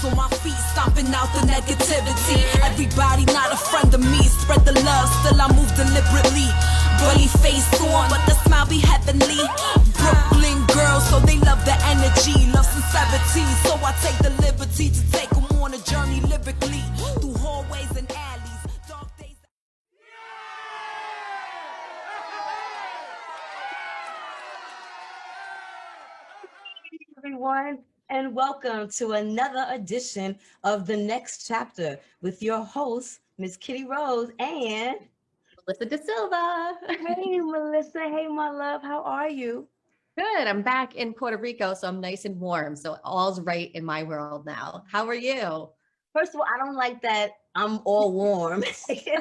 toes on my feet, stomping out the negativity. Everybody not a friend of me, spread the love, still I move deliberately. Bully face on, but the smile be heavenly. Brooklyn girls, so they love the energy, love sincerity. So I take the liberty to take them on a journey lyrically, through hallways and alleys, dark days. Everyone, and welcome to another edition of The Next Chapter with your host, Miss Kitty Rose and Melissa De Silva. Hey, Melissa. Hey, my love. How are you? Good. I'm back in Puerto Rico, so I'm nice and warm. So all's right in my world now. How are you? First of all, I don't like that I'm all warm. I feel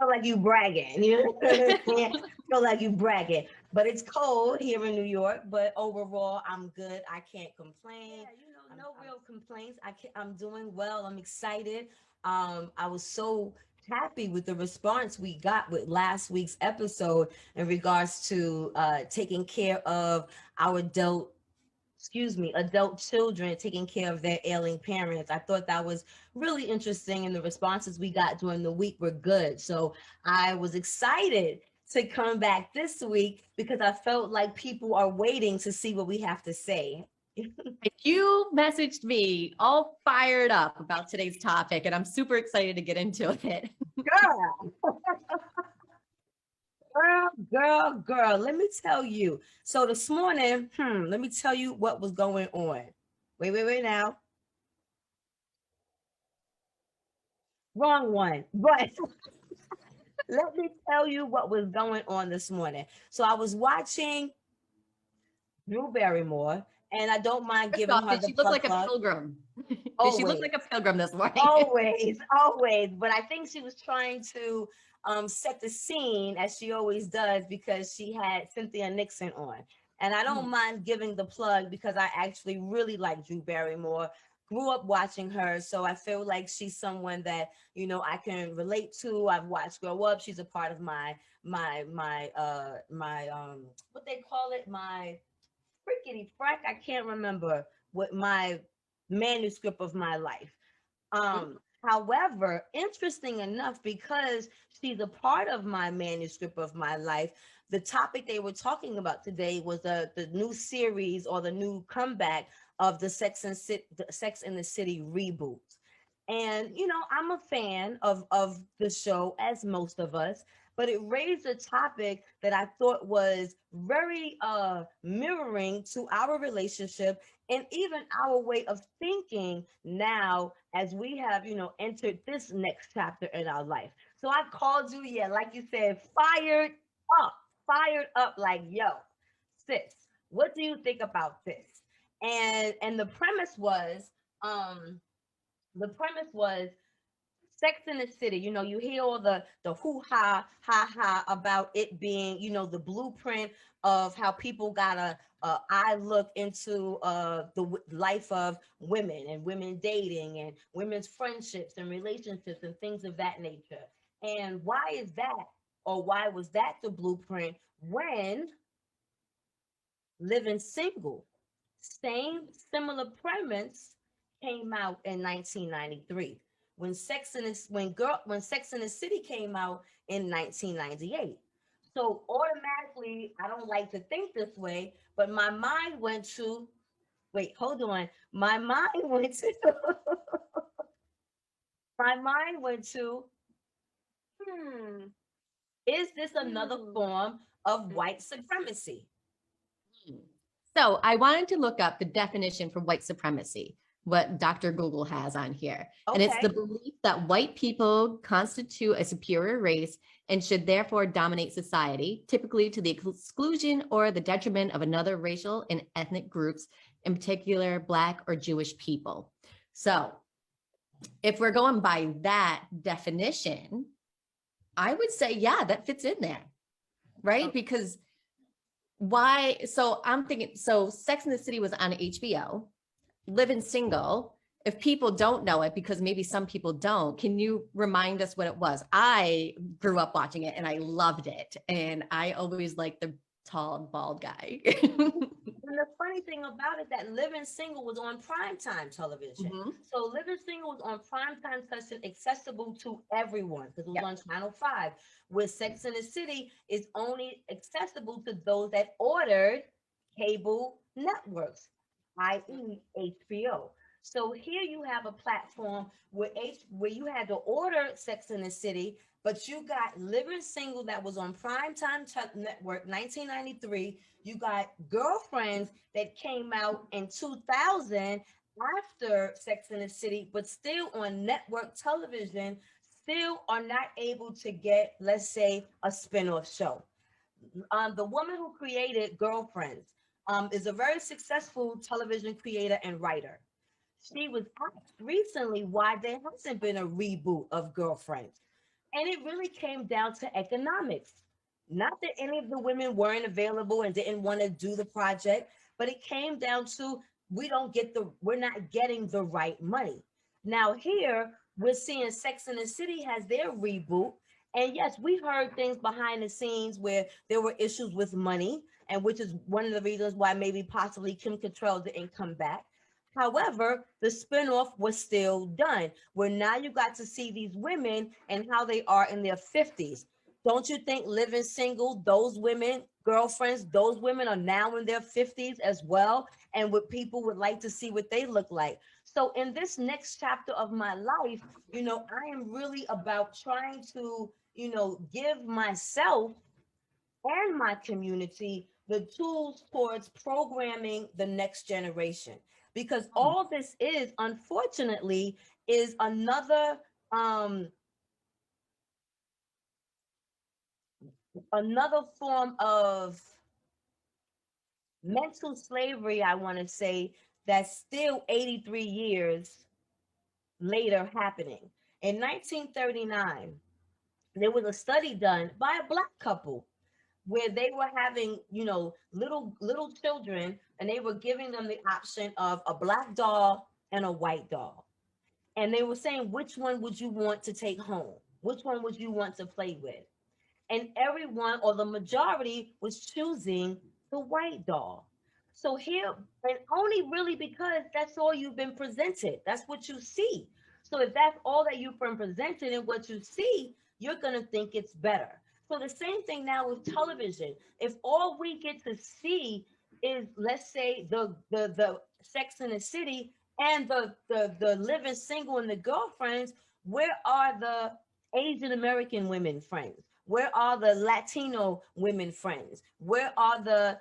like you bragging. You know? I feel like you bragging. But it's cold here in New York. But overall, I'm good. I can't complain. Yeah, no real complaints. I'm doing well. I'm excited. I was so happy with the response we got with last week's episode in regards to taking care of our adult children, taking care of their ailing parents. I thought that was really interesting, and the responses we got during the week were good. So I was excited to come back this week because I felt like people are waiting to see what we have to say. You messaged me all fired up about today's topic, and I'm super excited to get into it. Girl, let me tell you. So this morning, let me tell you what was going on. Wait now. Wrong one. But let me tell you what was going on this morning. So I was watching Drew Barrymore, and I don't mind giving her the She looked like plug. a pilgrim. Always. She looked like a pilgrim this morning. Always. But I think she was trying to set the scene, as she always does, because she had Cynthia Nixon on. And I don't mind giving the plug because I actually really like Drew Barrymore. Grew up watching her, so I feel like she's someone that, you know, I can relate to. I've watched grow up. She's a part of my what they call it, my frickety frack. I can't remember what my manuscript of my life. However, interesting enough, because she's a part of my manuscript of my life, the topic they were talking about today was the new series, or the new comeback of the Sex and the City reboot. And, you know, I'm a fan of the show, as most of us, but it raised a topic that I thought was very mirroring to our relationship and even our way of thinking now, as we have, you know, entered this next chapter in our life. So I called you, like you said, fired up, like, yo, sis, what do you think about this? And the premise was Sex in the City. You know, you hear all the hoo-ha, ha-ha about it being, you know, the blueprint of how people got a eye look into the life of women and women dating and women's friendships and relationships and things of that nature. And why is that, or why was that the blueprint when Living Single, similar premise, came out in 1993? When Sex in the City came out in 1998. So automatically, I don't like to think this way, but my mind went to, is this another form of white supremacy? So I wanted to look up the definition for white supremacy, what Dr. Google has on here. Okay. And it's the belief that white people constitute a superior race and should therefore dominate society, typically to the exclusion or the detriment of another racial and ethnic groups, in particular Black or Jewish people. So if we're going by that definition, I would say, yeah, that fits in there, right? Because why? So I'm thinking, so Sex and the City was on HBO. Living Single, if people don't know it, because maybe some people don't, can you remind us what it was? I grew up watching it and I loved it. And I always liked the tall, bald guy. And the funny funny thing about it that Living Single was on primetime television. So Living Single was on primetime television, accessible to everyone because it was on Channel 5. Where Sex and the City is only accessible to those that ordered cable networks, i.e. HBO. So here you have a platform where you had to order Sex and the City, but you got Living Single that was on Primetime Network 1993. You got Girlfriends that came out in 2000 after Sex and the City, but still on network television, still are not able to get, let's say, a spin-off show. The woman who created Girlfriends is a very successful television creator and writer. She was asked recently why there hasn't been a reboot of Girlfriends. And it really came down to economics. Not that any of the women weren't available and didn't want to do the project, but it came down to we're not getting the right money. Now here we're seeing Sex and the City has their reboot. And yes, we heard things behind the scenes where there were issues with money, and which is one of the reasons why maybe possibly Kim Cattrall didn't come back. However, the spinoff was still done, where now you got to see these women and how they are in their 50s. Don't you think Living Single, those women, Girlfriends, those women are now in their 50s as well? And what people would like to see what they look like. So in this next chapter of my life, I am really about trying to, give myself and my community the tools towards programming the next generation. Because all this is, unfortunately, is another form of mental slavery, I want to say, that's still 83 years later happening. In 1939, there was a study done by a Black couple where they were having, little children, and they were giving them the option of a Black doll and a white doll. And they were saying, which one would you want to take home? Which one would you want to play with? And everyone, or the majority, was choosing the white doll. So here, and only really because that's all you've been presented. That's what you see. So if that's all that you've been presented and what you see, you're going to think it's better. So the same thing now with television. If all we get to see is, let's say, the Sex and the City and the Living Single and the Girlfriends, where are the Asian American women friends? Where are the Latino women friends? Where are the,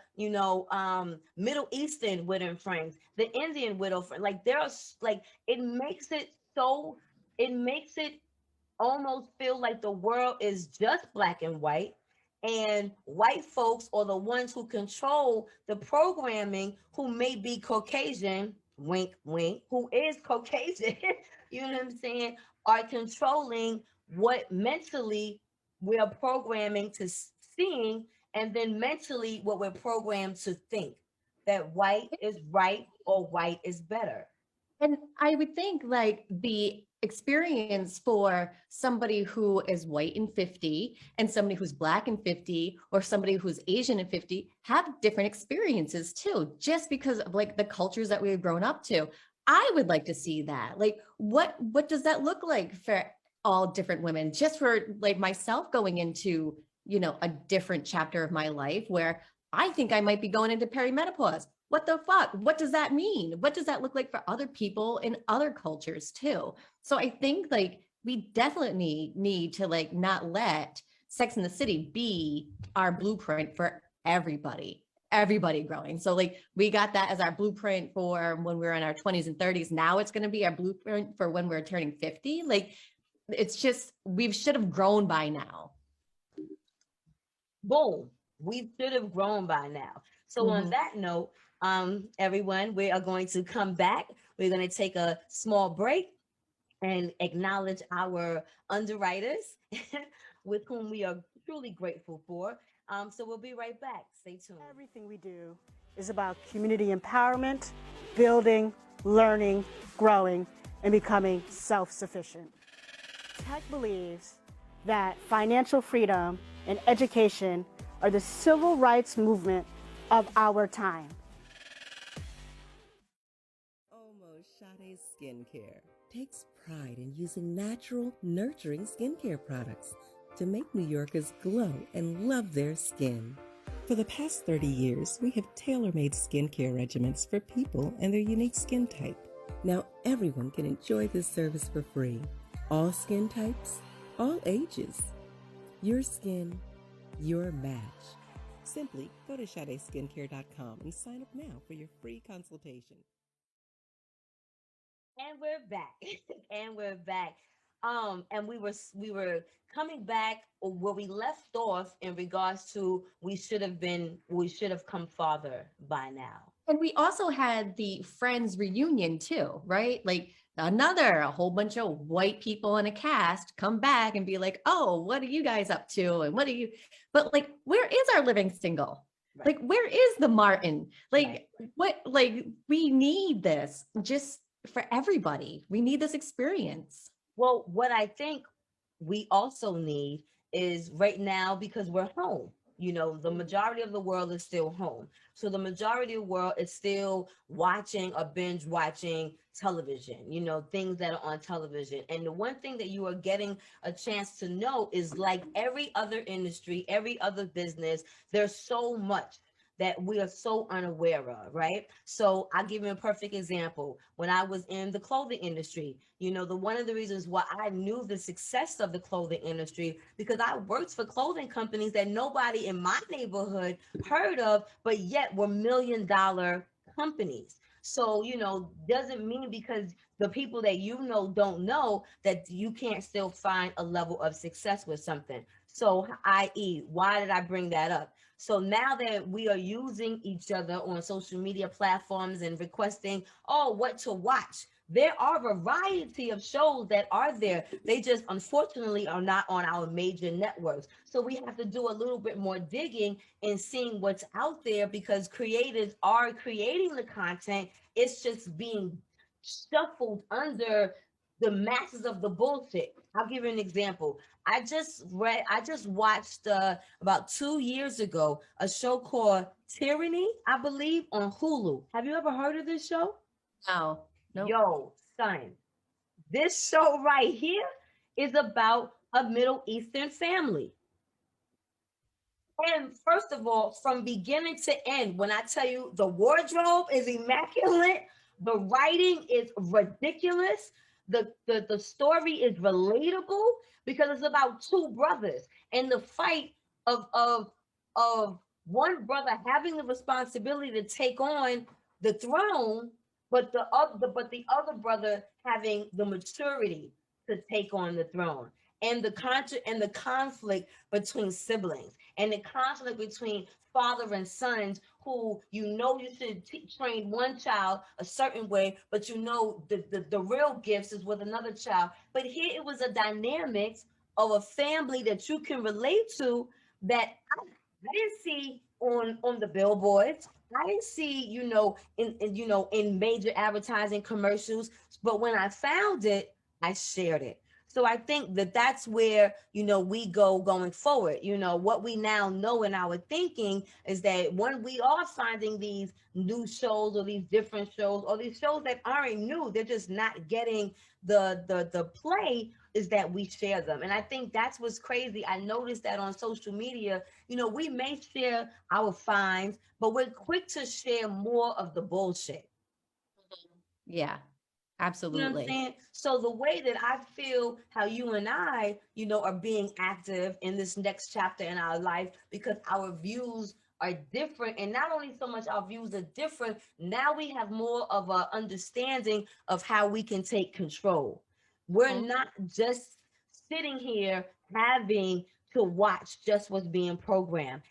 Middle Eastern women friends, the Indian widow friend? Like it makes it almost feel like the world is just black and white, and white folks are the ones who control the programming, who may be Caucasian, wink, wink, who is Caucasian, you know what I'm saying, are controlling what mentally we're programming to seeing, and then mentally what we're programmed to think, that white is right or white is better. And I would think like the experience for somebody who is white in 50 and somebody who's black in 50 or somebody who's Asian in 50 have different experiences too, just because of like the cultures that we've grown up to. I would like to see that. Like, what does that look like for all different women? Just for like myself going into, a different chapter of my life where I think I might be going into perimenopause. What the fuck? What does that mean? What does that look like for other people in other cultures too? So I think like we definitely need to like not let Sex and the City be our blueprint for everybody growing. So like we got that as our blueprint for when we were in our 20s and 30s. Now it's going to be our blueprint for when we're turning 50. Like it's just, we should have grown by now. Boom. We should have grown by now. So on that note, everyone, we are going to come back. We're going to take a small break and acknowledge our underwriters with whom we are truly grateful for. So we'll be right back. Stay tuned. Everything we do is about community empowerment, building, learning, growing, and becoming self-sufficient. Tech believes that financial freedom and education are the civil rights movement of our time. Sade's Skincare takes pride in using natural, nurturing skincare products to make New Yorkers glow and love their skin. For the past 30 years, we have tailor-made skincare regimens for people and their unique skin type. Now everyone can enjoy this service for free. All skin types, all ages. Your skin, your match. Simply go to SadeSkincare.com and sign up now for your free consultation. And we're back. And we're back. And we were coming back where we left off in regards to we should have come farther by now. And we also had the Friends reunion too, right? Like a whole bunch of white people in a cast come back and be like, oh, what are you guys up to? And but like, where is our living single? Right. Like, where is the Martin? Like, right. We need this just for everybody. We need this experience. Well, what I think we also need is right now, because we're home. The majority of the world is still home. So the majority of the world is still watching or binge watching television, things that are on television. And the one thing that you are getting a chance to know is, like every other industry, every other business, there's so much that we are so unaware of, right? So I'll give you a perfect example. When I was in the clothing industry, one of the reasons why I knew the success of the clothing industry, because I worked for clothing companies that nobody in my neighborhood heard of, but yet were $1 million companies. So, doesn't mean because the people that don't know that you can't still find a level of success with something. So, i.e., why did I bring that up? So now that we are using each other on social media platforms and requesting, what to watch, there are a variety of shows that are there. They just unfortunately are not on our major networks. So we have to do a little bit more digging and seeing what's out there, because creators are creating the content. It's just being shuffled under the masses of the bullshit. I'll give you an example. I just watched about 2 years ago a show called Tyranny, I believe, on Hulu. Have you ever heard of this show? No. Nope. Yo, son, this show right here is about a Middle Eastern family. And first of all, from beginning to end, when I tell you the wardrobe is immaculate, the writing is ridiculous, the story is relatable, because it's about two brothers and the fight of one brother having the responsibility to take on the throne, but the other brother having the maturity to take on the throne, and the conflict between siblings, and the conflict between father and sons, who you should train one child a certain way, but the real gifts is with another child. But here it was a dynamics of a family that you can relate to, that I didn't see on the billboards. I didn't see, in major advertising commercials. But when I found it, I shared it. So I think that that's where, we going forward. What we now know in our thinking is that when we are finding these new shows or these different shows or these shows that aren't new, they're just not getting the play, is that we share them. And I think that's what's crazy. I noticed that on social media, we may share our finds, but we're quick to share more of the bullshit. Yeah. Absolutely. You know what I'm saying? So the way that I feel how you and I, are being active in this next chapter in our life, because our views are different. And not only so much our views are different, now we have more of an understanding of how we can take control. We're not just sitting here having to watch just what's being programmed,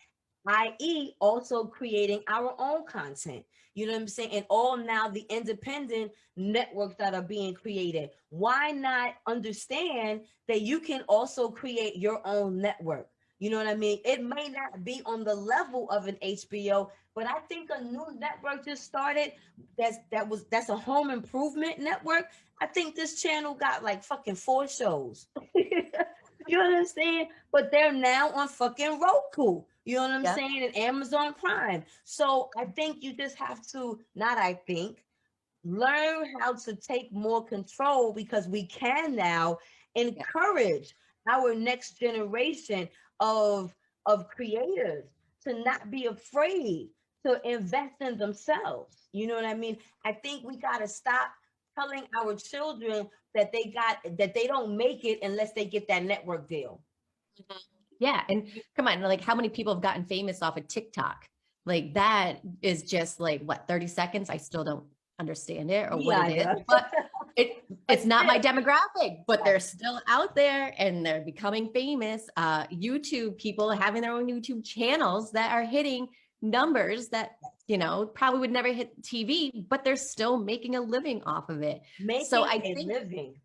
i.e. also creating our own content. You know what I'm saying? And all now the independent networks that are being created. Why not understand that you can also create your own network? You know what I mean? It may not be on the level of an HBO, but I think a new network just started. That's a home improvement network. I think this channel got like fucking 4 shows. You know what I'm saying? But they're now on fucking Roku. You know what I'm saying? And Amazon Prime. So I think you just have to, not I think, learn how to take more control, because we can now encourage our next generation of creators to not be afraid to invest in themselves. You know what I mean? I think we got to stop telling our children that they don't make it unless they get that network deal. Yeah. And come on, like how many people have gotten famous off of TikTok? Like that is just like what, 30 seconds? I still don't understand it or what it is, but it's not my demographic, but they're still out there and they're becoming famous. YouTube people having their own YouTube channels that are hitting numbers that, you know, probably would never hit TV, but they're still making a living off of it. So I think living.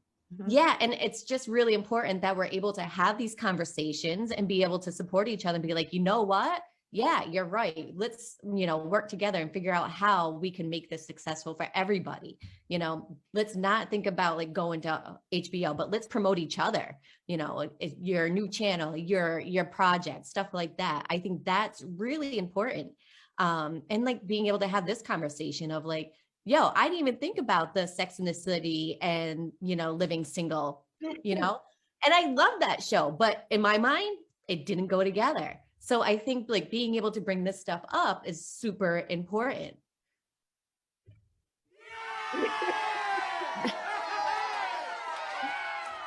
Yeah. And it's just really important that we're able to have these conversations and be able to support each other and be like, you know what? Yeah, you're right. Let's, you know, work together and figure out how we can make this successful for everybody. You know, let's not think about like going to HBO, but let's promote each other, you know, your new channel, your project, stuff like that. I think that's really important. And like being able to have this conversation of like, yo, I didn't even think about the Sex in the City and, you know, living single, you know, and I love that show, but in my mind, it didn't go together. So I think like being able to bring this stuff up is super important.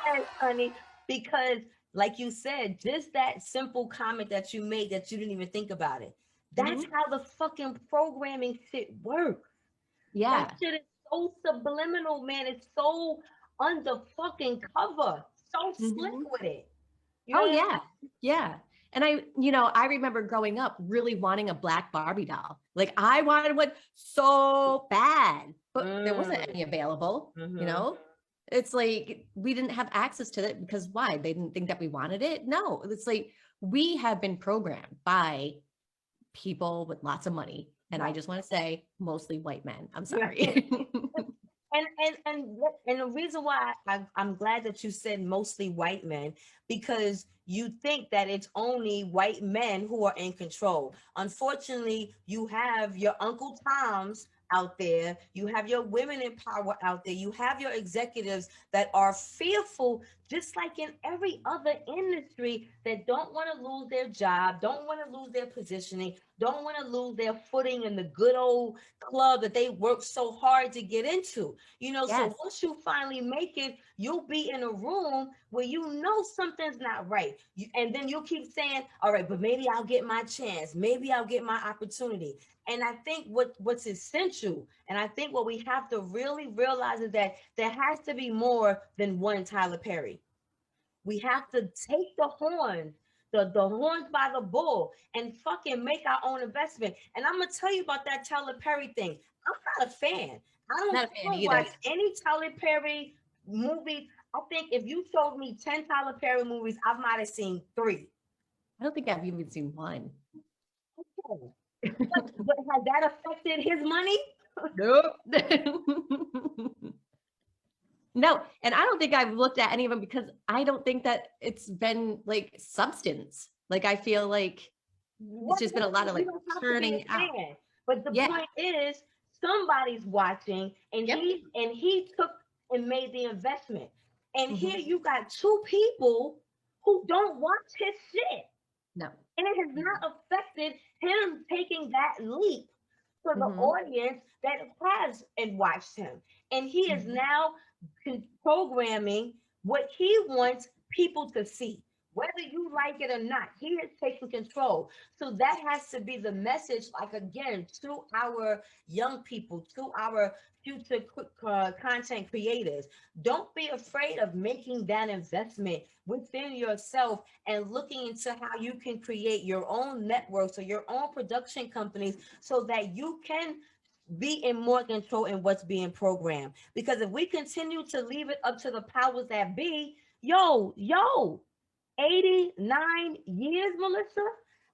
Yes, honey, because like you said, just that simple comment that you made that you didn't even think about it. That's how the fucking programming shit works. Yeah. That shit is so subliminal, man. It's so under fucking cover. So slick with it. You know yeah. Yeah. And I remember growing up really wanting a black Barbie doll. Like I wanted one so bad, but there wasn't any available, you know? It's like we didn't have access to it because why? They didn't think that we wanted it. No, it's like we have been programmed by people with lots of money. And I just want to say mostly white men. I'm sorry. And the reason why I'm glad that you said mostly white men, because you think that it's only white men who are in control. Unfortunately, you have your Uncle Toms out there, you have your women in power out there, you have your executives that are fearful, just like in every other industry, that don't want to lose their job, don't want to lose their positioning, don't want to lose their footing in the good old club that they worked so hard to get into. You know, so once you finally make it, you'll be in a room where you know something's not right. And then you'll keep saying, all right, but maybe I'll get my chance. Maybe I'll get my opportunity. And I think what's essential, and I think what we have to really realize is that there has to be more than one Tyler Perry. We have to take the horns, the horns by the bull, and fucking make our own investment. And I'm gonna tell you about that Tyler Perry thing. I'm not a fan. I don't watch any Tyler Perry movie. I think if you showed me 10 Tyler Perry movies, I might have seen 3. I don't think I've even seen one. Okay. But has that affected his money? Nope. No, and I don't think I've looked at any of them because I don't think that it's been like substance. Like I feel like it's just been a lot of like churning out. But the point is, somebody's watching, and he took and made the investment. And here you got 2 people who don't watch his shit. No. And it has not affected him taking that leap for the audience that has and watched him. And he is now programming what he wants people to see. Whether you like it or not, he is taking control. So that has to be the message, like again, to our young people, to our future content creators. Don't be afraid of making that investment within yourself and looking into how you can create your own networks or your own production companies so that you can be in more control in what's being programmed. Because if we continue to leave it up to the powers that be, 89 years, Melissa,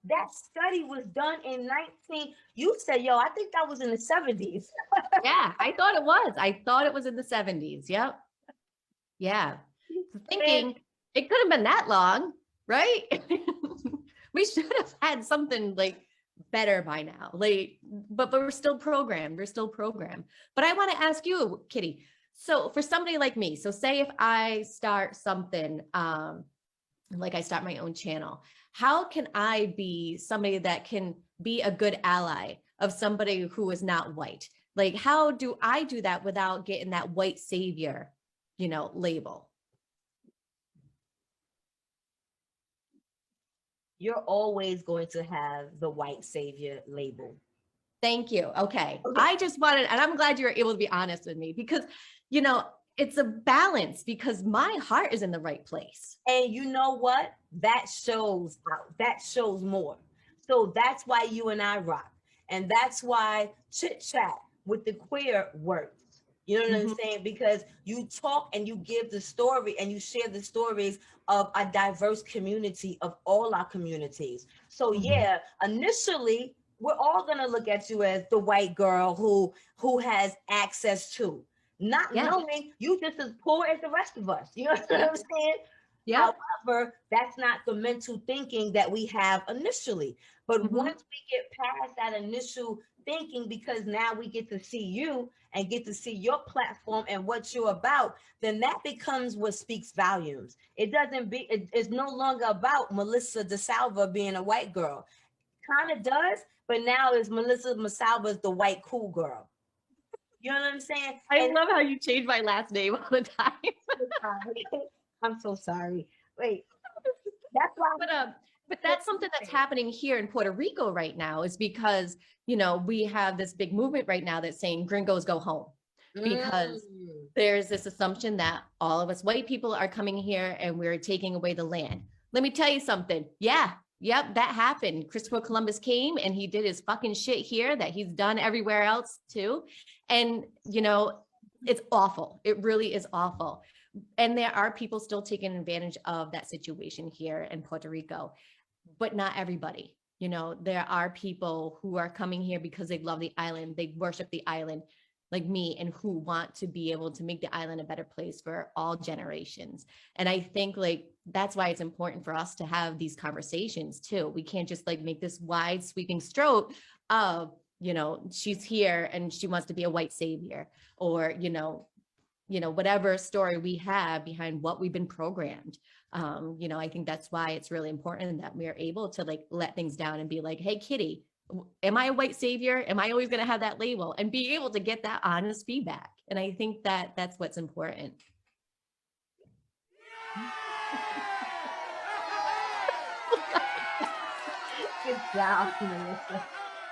that study was done in 19. You said, I think that was in the 70s. Yeah, I thought it was. I thought it was in the 70s. Yep. Yeah. Thinking it could have been that long, right? We should have had something like better by now. Like, but we're still programmed. We're still programmed. But I want to ask you, Kitty. So for somebody like me, so say if I start something, like I start my own channel, how can I be somebody that can be a good ally of somebody who is not white? Like, how do I do that without getting that white savior, label? You're always going to have the white savior label. Thank you. Okay. I just wanted, and I'm glad you were able to be honest with me because, it's a balance because my heart is in the right place. And you know what? That shows out. That shows more. So that's why you and I rock. And that's why chit chat with the queer works. You know what I'm saying? Because you talk and you give the story and you share the stories of a diverse community of all our communities. So yeah, initially we're all gonna look at you as the white girl who has access to, not knowing you just as poor as the rest of us. You know what I'm saying? Yeah. However, that's not the mental thinking that we have initially. But once we get past that initial thinking, because now we get to see you and get to see your platform and what you're about, then that becomes what speaks volumes. It's no longer about Melissa DeSalva being a white girl. Kind of does, but now it's Melissa DeSalva's the white cool girl. You know what I'm saying? I love how you change my last name all the time. I'm so sorry. Wait, that's why. But that's something that's happening here in Puerto Rico right now is because, we have this big movement right now that's saying gringos go home because there's this assumption that all of us white people are coming here and we're taking away the land. Let me tell you something. Yeah. Yep, that happened. Christopher Columbus came and he did his fucking shit here that he's done everywhere else too. And, it's awful. It really is awful. And there are people still taking advantage of that situation here in Puerto Rico, but not everybody. There are people who are coming here because they love the island. They worship the island like me and who want to be able to make the island a better place for all generations. And I think that's why it's important for us to have these conversations too. We can't just make this wide sweeping stroke of, she's here and she wants to be a white savior or, whatever story we have behind what we've been programmed. I think that's why it's really important that we're able to let things down and be like, hey, Kitty, am I a white savior? Am I always going to have that label and be able to get that honest feedback? And I think that that's what's important. Good job, Melissa.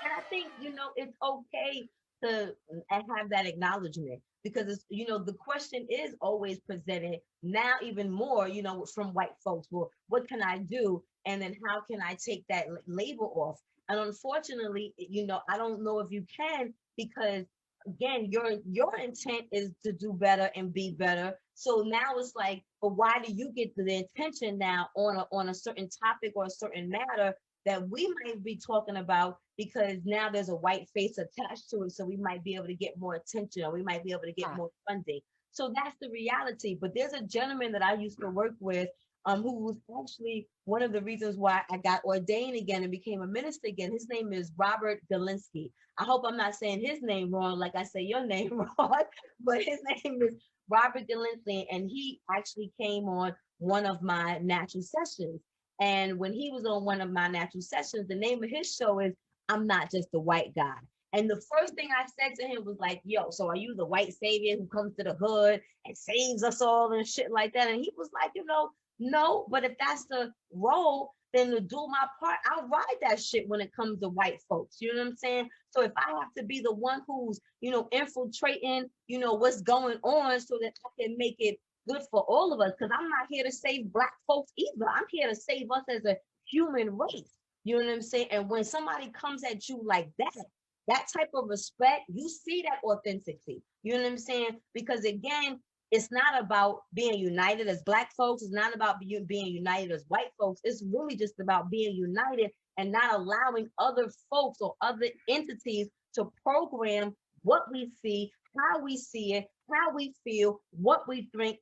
And I think, it's okay to have that acknowledgement because it's, the question is always presented now even more, from white folks. Well, what can I do? And then how can I take that label off? And unfortunately, I don't know if you can because again, your intent is to do better and be better. So now it's like, but why do you get the attention now on a certain topic or a certain matter that we might be talking about because now there's a white face attached to it. So we might be able to get more attention or we might be able to get more funding. So that's the reality. But there's a gentleman that I used to work with who was actually one of the reasons why I got ordained again and became a minister again. His name is Robert Delinsky. I hope I'm not saying his name wrong, like I say your name wrong, but his name is Robert Delinsky. And he actually came on one of my natural sessions. And when he was on one of my natural sessions, the name of his show is I'm Not Just a White Guy. And the first thing I said to him was like, yo, so are you the white savior who comes to the hood and saves us all and shit like that? And he was like, no, but if that's the role, then to do my part, I'll ride that shit when it comes to white folks. You know what I'm saying? So if I have to be the one who's, infiltrating, what's going on so that I can make it good for all of us, because I'm not here to save Black folks either. I'm here to save us as a human race. You know what I'm saying? And when somebody comes at you like that type of respect, you see that authenticity. You know what I'm saying? Because again, it's not about being united as Black folks. It's not about being united as white folks. It's really just about being united and not allowing other folks or other entities to program what we see, how we see it, how we feel, what we think.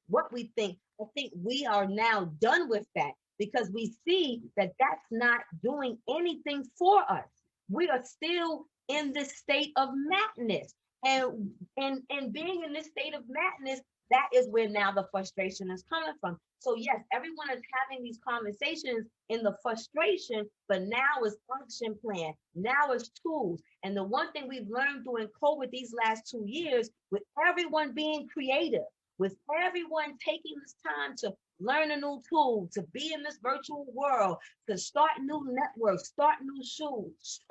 I think we are now done with that because we see that that's not doing anything for us. we are still in this state of madness. And being in this state of madness, that is where now the frustration is coming from. So yes, everyone is having these conversations in the frustration, but now it's action plan. Now it's tools. And the one thing we've learned during COVID these last 2 years, with everyone being creative, with everyone taking this time to learn a new tool, to be in this virtual world, to start new networks, start new shows.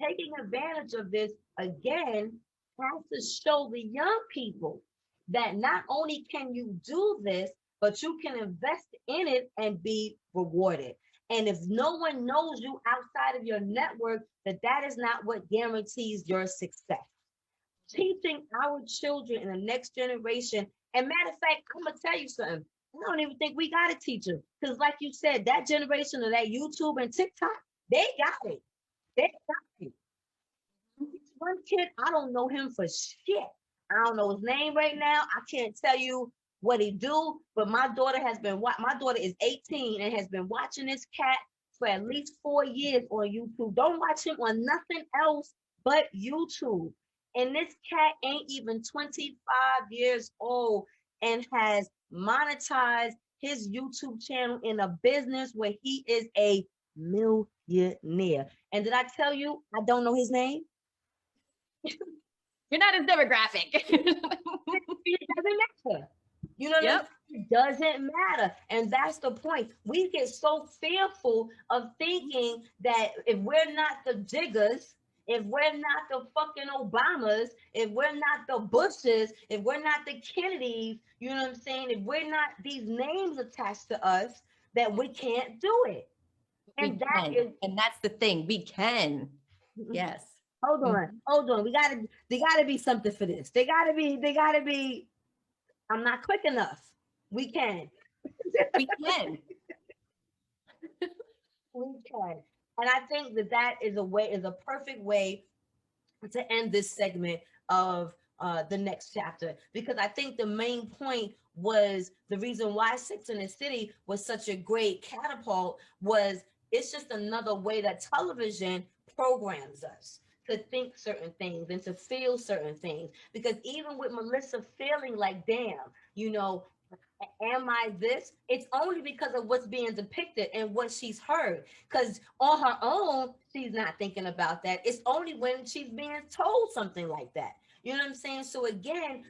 Taking advantage of this again has to show the young people that not only can you do this, but you can invest in it and be rewarded. And if no one knows you outside of your network, that is not what guarantees your success. Teaching our children in the next generation, and matter of fact, I'm gonna tell you something. I don't even think we gotta teach them. Because like you said, that generation of that YouTube and TikTok, they got it. They got it. One kid, I don't know him for shit. I don't know his name right now. I can't tell you what he do, but my daughter is 18 and has been watching this cat for at least 4 years on YouTube. Don't watch him on nothing else but YouTube. And this cat ain't even 25 years old and has monetized his YouTube channel in a business where he is a millionaire. And did I tell you I don't know his name? You're not his demographic. It doesn't matter. You know what I mean? It doesn't matter. And that's the point. We get so fearful of thinking that if we're not the Jiggers, if we're not the fucking Obamas, if we're not the Bushes, if we're not the Kennedys, you know what I'm saying? If we're not these names attached to us, that we can't do it. And and that's the thing. We can. Yes. Hold on. There gotta be something for this. They gotta be. I'm not quick enough. We can. We can. We can. And I think that is a perfect way to end this segment of the next chapter, because I think the main point was the reason why Six in the City was such a great catapult was it's just another way that television programs us to think certain things and to feel certain things. Because even with Melissa feeling like, damn, am I this? It's only because of what's being depicted and what she's heard. Because on her own, she's not thinking about that. It's only when she's being told something like that. You know what I'm saying? So again,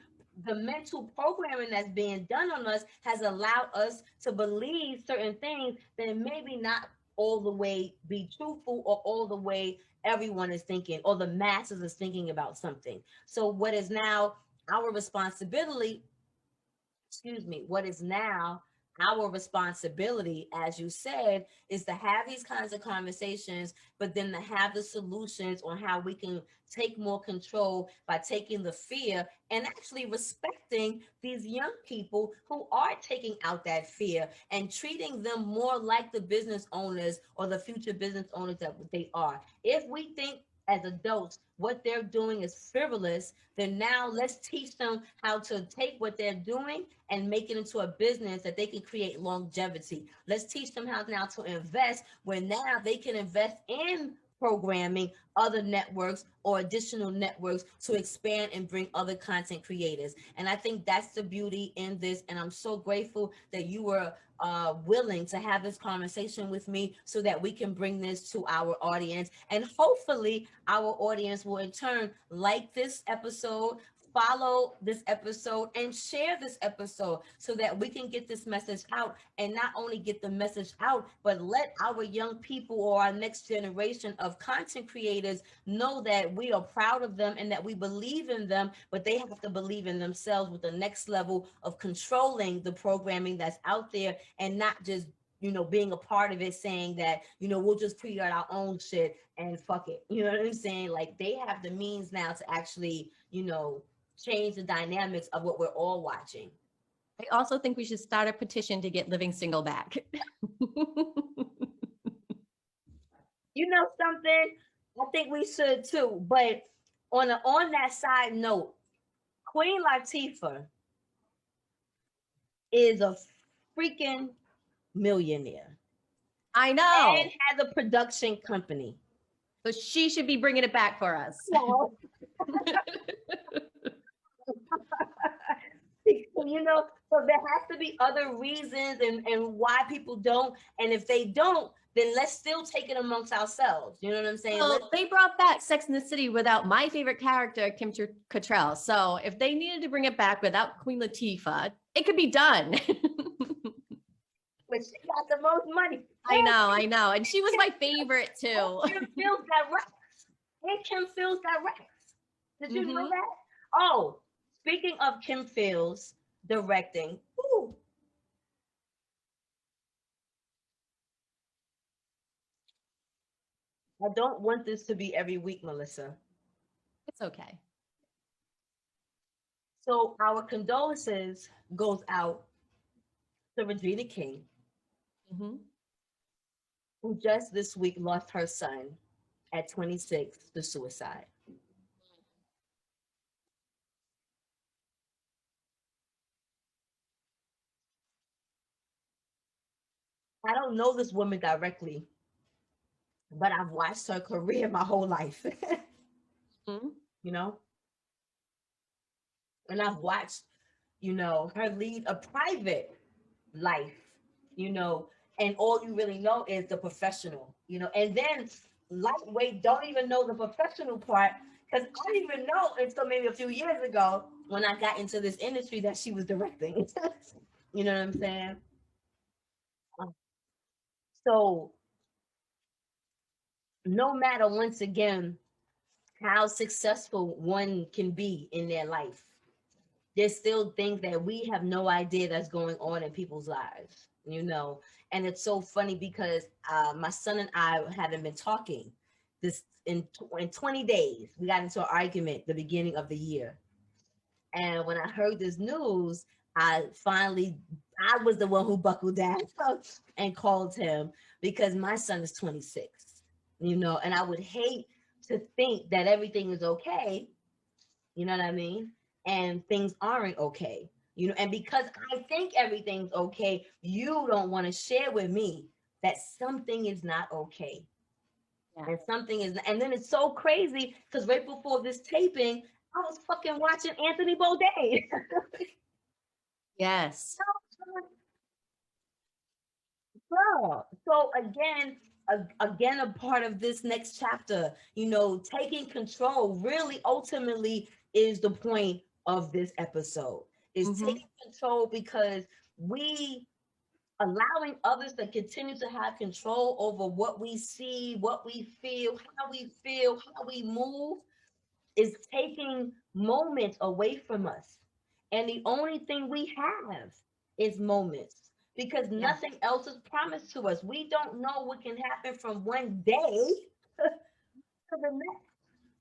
the mental programming that's being done on us has allowed us to believe certain things that maybe not all the way be truthful or all the way everyone is thinking or the masses is thinking about something. So what is now our responsibility, what is now our responsibility, as you said, is to have these kinds of conversations, but then to have the solutions on how we can take more control by taking the fear and actually respecting these young people who are taking out that fear and treating them more like the business owners or the future business owners that they are. If we think as adults what they're doing is frivolous, then now let's teach them how to take what they're doing and make it into a business that they can create longevity. Let's teach them how now to invest, where now they can invest in programming other networks or additional networks to expand and bring other content creators. And I think that's the beauty in this. And I'm so grateful that you were willing to have this conversation with me so that we can bring this to our audience. And hopefully our audience will in turn like this episode, follow this episode, and share this episode so that we can get this message out, and not only get the message out, but let our young people or our next generation of content creators know that we are proud of them and that we believe in them, but they have to believe in themselves with the next level of controlling the programming that's out there and not just being a part of it, saying that, we'll just create our own shit and fuck it. You know what I'm saying? Like, they have the means now to actually, change the dynamics of what we're all watching. I also think we should start a petition to get Living Single back. You know something? I think we should too. But on that side note, Queen Latifah is a freaking millionaire. I know. And has a production company. So she should be bringing it back for us. So, so there has to be other reasons and why people don't. And if they don't, then let's still take it amongst ourselves. You know what I'm saying? Well, they brought back Sex in the City without my favorite character, Kim Cattrall. So if they needed to bring it back without Queen Latifah, it could be done. But she got the most money. I know. And she was my favorite too. Kim Fields got racks. And Kim Fields got racks. Did you know that? Oh, speaking of Kim Fields directing, ooh. I don't want this to be every week, Melissa. It's okay. So our condolences goes out to Regina King, who just this week lost her son at 26 to suicide. I don't know this woman directly, but I've watched her career my whole life. You know? And I've watched, her lead a private life, and all you really know is the professional, and then lightweight don't even know the professional part, because I didn't even know until maybe a few years ago when I got into this industry that she was directing. You know what I'm saying? So no matter, once again, how successful one can be in their life, there's still things that we have no idea that's going on in people's lives, and it's so funny because my son and I haven't been talking this in 20 days. We got into an argument the beginning of the year, and when I heard this news, I was the one who buckled down and called him, because my son is 26, and I would hate to think that everything is okay, you know what I mean, and things aren't okay, and because I think everything's okay, you don't want to share with me that something is not okay. And something is, and then it's so crazy because right before this taping, I was fucking watching Anthony Bourdain. Yes. Girl. So again, a part of this next chapter, taking control really ultimately is the point of this episode, is taking control, because we allowing others to continue to have control over what we see, what we feel, how we move, is taking moments away from us. And the only thing we have is moments, because nothing else is promised to us. We don't know what can happen from one day to the next.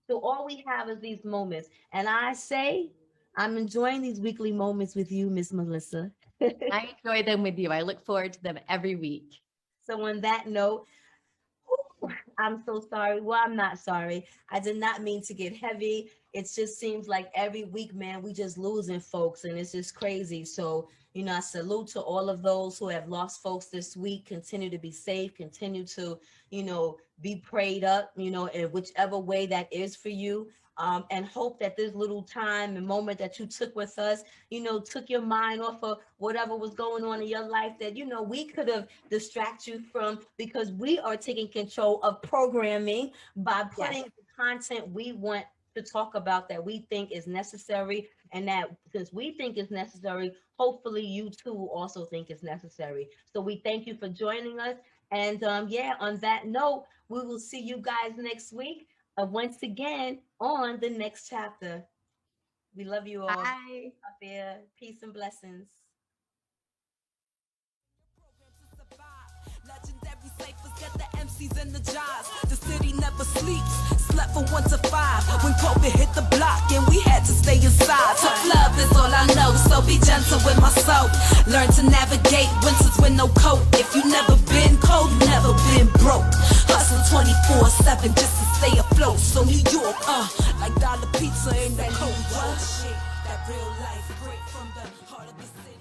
So all we have is these moments. And I say, I'm enjoying these weekly moments with you, Miss Melissa. I enjoy them with you. I look forward to them every week. So on that note, I'm so sorry. Well, I'm not sorry. I did not mean to get heavy. It just seems like every week, man, we just losing folks, and it's just crazy. So, I salute to all of those who have lost folks this week. Continue to be safe. Continue to, be prayed up, in whichever way that is for you. And hope that this little time and moment that you took with us, took your mind off of whatever was going on in your life that, we could have distracted you from, because we are taking control of programming by putting the content we want to talk about that we think is necessary. And that since we think it's necessary, hopefully you too also think it's necessary. So we thank you for joining us. And on that note, we will see you guys next week. Once again on the next chapter. We love you all. Bye. Peace and blessings. Legendary ciphers get the MCs and the jobs. The city never sleeps. Slept from 1 to 5 when COVID hit the block and we had to stay inside. Tough love is all I know, so be gentle with my soul. Learn to navigate winters with no coat. If you never been cold, you never been broke. Hustle 24/7 just to stay afloat. So New York, like dollar pizza in that cold shit. That real life, great from the heart of the city.